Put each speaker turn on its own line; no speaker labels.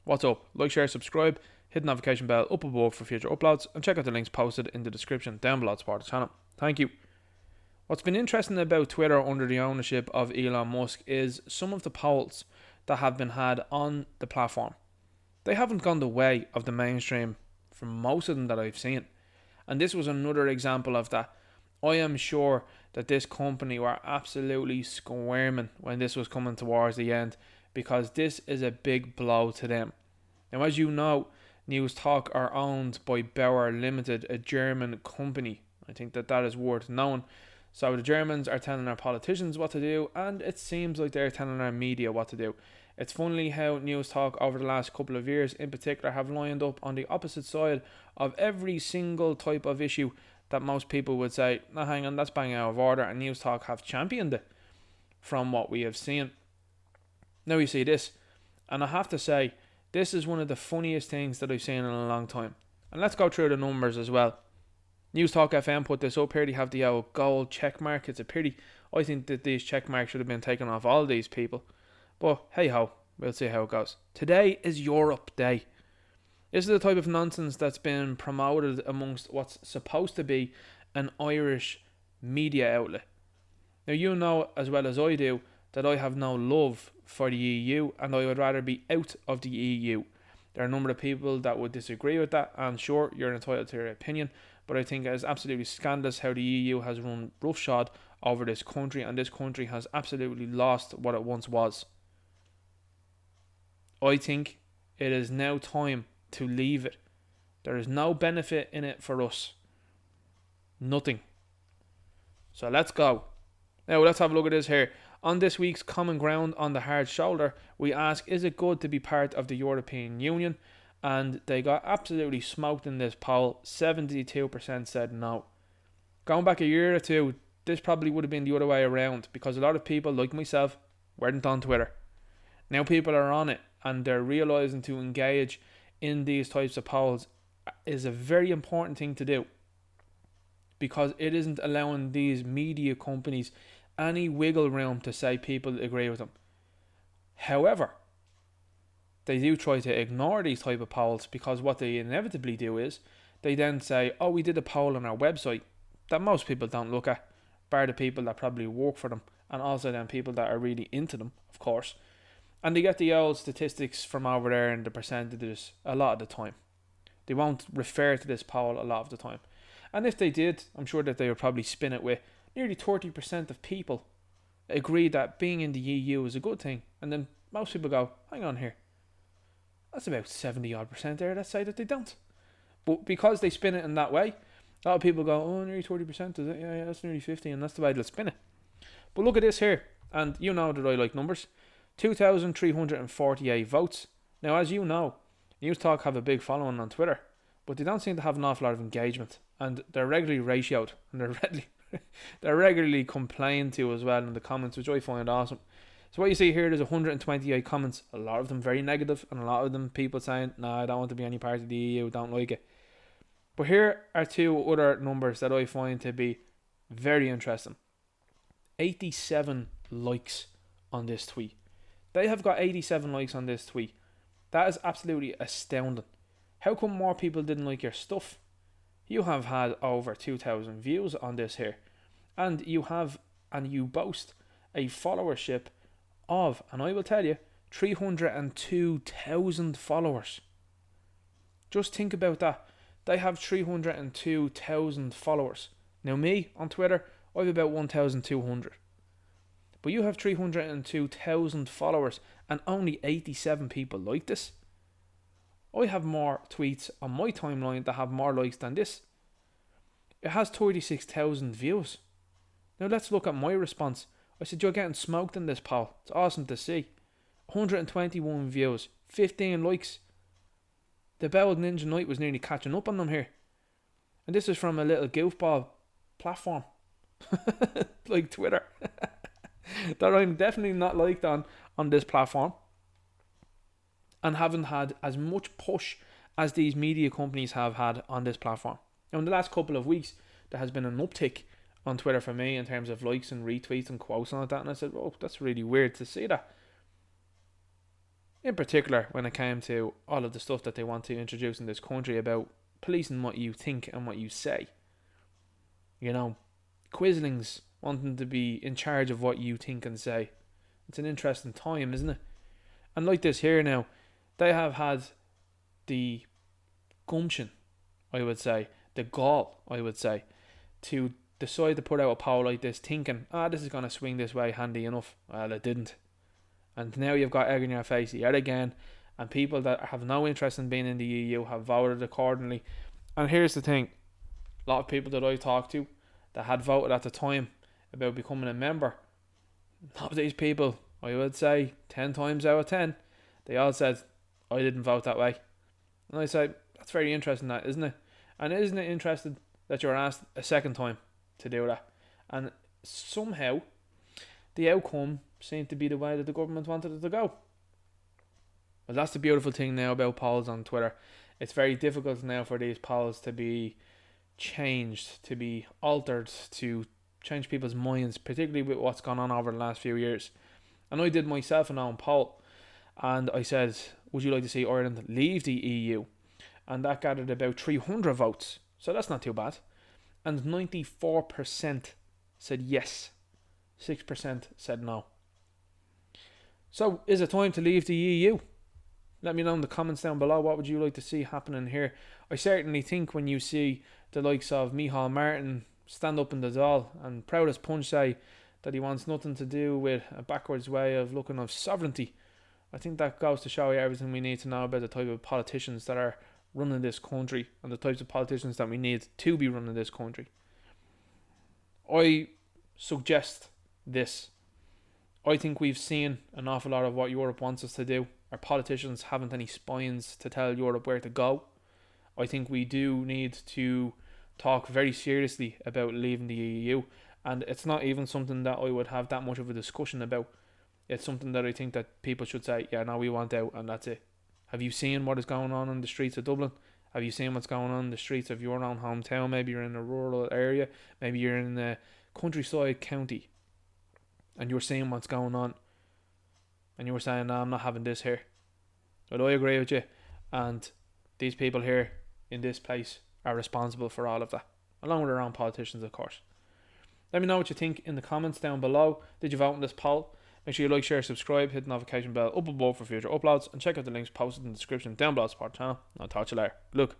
What's up? Like, share, subscribe, hit the notification bell up above for future uploads, and check out the links posted in the description down below to support the channel. Thank you. What's been interesting about Twitter under the ownership of Elon Musk is some of the polls that have been had on the platform. They haven't gone the way of the mainstream for most of them that I've seen. And this was another example of that. I am sure that this company were absolutely squirming when this was coming towards the end, because this is a big blow to them. Now, as you know, News Talk are owned by Bauer Limited, a German company. I think that is worth knowing. So the Germans are telling our politicians what to do, and it seems like they're telling our media what to do. It's funny how News Talk over the last couple of years in particular have lined up on the opposite side of every single type of issue that most people would say, no, hang on, that's bang out of order, and News Talk have championed it from what we have seen. Now you see this, and I have to say, this is one of the funniest things that I've seen in a long time. And let's go through the numbers as well. News Talk FM put this up here. They have the old gold check mark. It's a pity. I think that these check marks should have been taken off all these people. But hey ho, we'll see how it goes. Today is Europe Day. This is the type of nonsense that's been promoted amongst what's supposed to be an Irish media outlet. Now, you know as well as I do that I have no love for the EU, and I would rather be out of the EU. There are a number of people that would disagree with that, and sure, you're entitled to your opinion, but I think it is absolutely scandalous how the EU has run roughshod over this country, and this country has absolutely lost what it once was. I think it is now time to leave it. There is no benefit in it for us. Nothing. So let's go. Now let's have a look at this here. On this week's Common Ground on the Hard Shoulder, we ask, is it good to be part of the European Union? And they got absolutely smoked in this poll. 72% said no. Going back a year or two, this probably would have been the other way around, because a lot of people like myself weren't on Twitter. Now people are on it, and they're realising to engage in these types of polls is a very important thing to do, because it isn't allowing these media companies any wiggle room to say people agree with them. However, they do try to ignore these type of polls, because what they inevitably do is they then say, oh, we did a poll on our website that most people don't look at, bar the people that probably work for them, and also then people that are really into them, of course. And they get the old statistics from over there and the percentages a lot of the time. They won't refer to this poll a lot of the time. And if they did, I'm sure that they would probably spin it with nearly 30% of people agree that being in the EU is a good thing. And then most people go, hang on here, that's about 70 odd percent there that say that they don't. But because they spin it in that way, a lot of people go, oh, nearly 30%, is it? Yeah, that's nearly 50, and that's the way they'll spin it. But look at this here, and you know that I like numbers. 2,348 votes. Now, as you know, News Talk have a big following on Twitter, but they don't seem to have an awful lot of engagement, and they're regularly ratioed, and they're regularly complained to as well in the comments, which I find awesome. So what you see here, there's 128 comments, a lot of them very negative, and a lot of them people saying, nah, I don't want to be any part of the EU, don't like it. But here are two other numbers that I find to be very interesting. 87 likes on this tweet. They have got 87 likes on this tweet. That is absolutely astounding. How come more people didn't like your stuff? You have had over 2,000 views on this here. And you boast a followership of, and I will tell you, 302,000 followers. Just think about that. They have 302,000 followers. Now me, on Twitter, I have about 1,200. But you have 302,000 followers and only 87 people like this. I have more tweets on my timeline that have more likes than this. It has 36,000 views. Now let's look at my response. I said, you're getting smoked in this poll. It's awesome to see. 121 views, 15 likes. The Bowled Ninja Knight was nearly catching up on them here. And this is from a little goofball platform like Twitter that I'm definitely not liked on this platform, and haven't had as much push as these media companies have had on this platform. Now, in the last couple of weeks, there has been an uptick on Twitter for me in terms of likes and retweets and quotes and all that, and I said, oh, that's really weird to see that. in particular when it came to all of the stuff that they want to introduce in this country about policing what you think and what you say. You know, Quislings wanting to be in charge of what you think and say. It's an interesting time, isn't it? And like this here now, they have had the gumption, I would say, the gall, I would say, to decide to put out a poll like this thinking, this is going to swing this way handy enough. Well, it didn't. And now you've got egg in your face yet again, and people that have no interest in being in the EU have voted accordingly. And here's the thing, a lot of people that I talked to that had voted at the time about becoming a member, a lot of these people, I would say 10 times out of 10, they all said, I didn't vote that way. And I said, that's very interesting, that, isn't it? And isn't it interesting that you're asked a second time to do that? And somehow the outcome seemed to be the way that the government wanted it to go. Well, that's the beautiful thing now about polls on Twitter. It's very difficult now for these polls to be changed, to be altered, to change people's minds, particularly with what's gone on over the last few years. And I did myself an own poll, and I said, would you like to see Ireland leave the EU? And that gathered about 300 votes, so that's not too bad. And 94% said yes, 6% said no. So is it time to leave the EU? Let me know in the comments down below, what would you like to see happening here? I certainly think when you see the likes of Micheál Martin stand up in the Dáil and proud as punch say that he wants nothing to do with a backwards way of looking of sovereignty, I think that goes to show you everything we need to know about the type of politicians that are running this country and the types of politicians that we need to be running this country. I suggest this. I think we've seen an awful lot of what Europe wants us to do. Our politicians haven't any spines to tell Europe where to go. I think we do need to talk very seriously about leaving the EU, and it's not even something that I would have that much of a discussion about. It's something that I think that people should say, yeah, no, we want out, and that's it. Have you seen what is going on in the streets of Dublin? Have you seen what's going on in the streets of your own hometown? Maybe you're in a rural area, maybe you're in a countryside county, and you're seeing what's going on, and you were saying, no, I'm not having this here. But I agree with you, and these people here in this place are responsible for all of that, along with their own politicians, of course. Let me know what you think in the comments down below. Did you vote in this poll? Make sure you like, share, subscribe, hit the notification bell up above for future uploads, and check out the links posted in the description down below to support the channel. I'll talk to you later. Good luck.